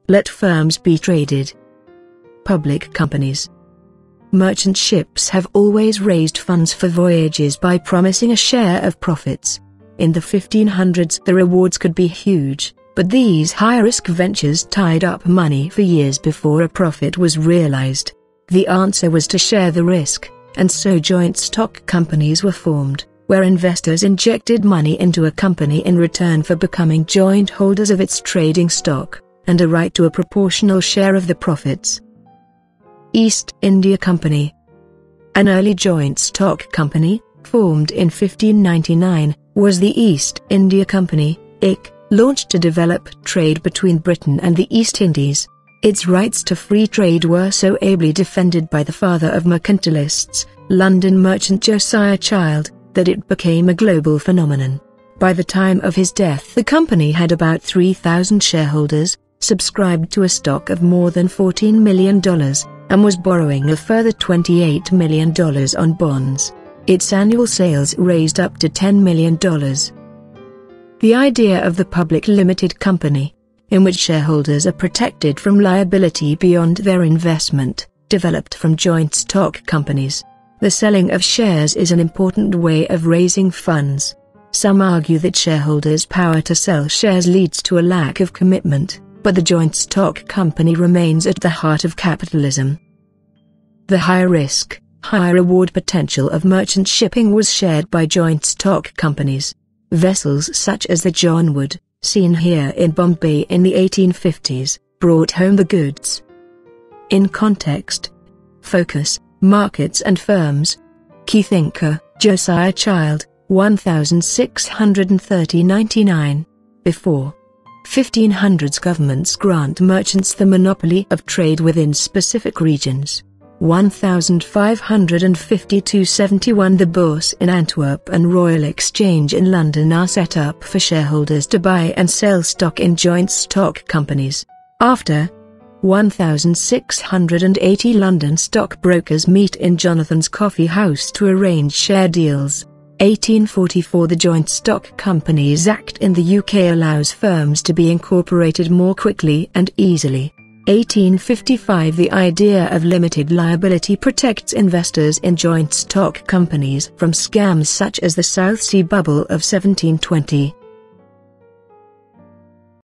Let firms be traded. Public companies. Merchant ships have always raised funds for voyages by promising a share of profits. In the 1500s the rewards could be huge, but these high-risk ventures tied up money for years before a profit was realized. The answer was to share the risk, and so joint stock companies were formed, where investors injected money into a company in return for becoming joint holders of its trading stock, and a right to a proportional share of the profits. East India Company. An early joint stock company, formed in 1599, was the East India Company, IC, launched to develop trade between Britain and the East Indies. Its rights to free trade were so ably defended by the father of mercantilists, London merchant Josiah, that it became a global phenomenon. By the time of his death the company had about 3,000 shareholders, subscribed to a stock of more than $14 million, and was borrowing a further $28 million on bonds. Its annual sales raised up to $10 million. The idea of the public limited company, in which shareholders are protected from liability beyond their investment, developed from joint stock companies. The selling of shares is an important way of raising funds. Some argue that shareholders' power to sell shares leads to a lack of commitment, but the joint stock company remains at the heart of capitalism. The high-risk, high-reward potential of merchant shipping was shared by joint stock companies. Vessels such as the John Wood, seen here in Bombay in the 1850s, brought home the goods. In context, focus, markets and firms. Key thinker, Josiah 1630–99. Before 1500s governments grant merchants the monopoly of trade within specific regions. 1552–71 The Bourse in Antwerp and Royal Exchange in London are set up for shareholders to buy and sell stock in joint stock companies. After 1680 London stockbrokers meet in Jonathan's Coffee House to arrange share deals. 1844 The Joint Stock Companies Act in the UK allows firms to be incorporated more quickly and easily. 1855 The idea of limited liability protects investors in joint stock companies from scams such as the South Sea Bubble of 1720.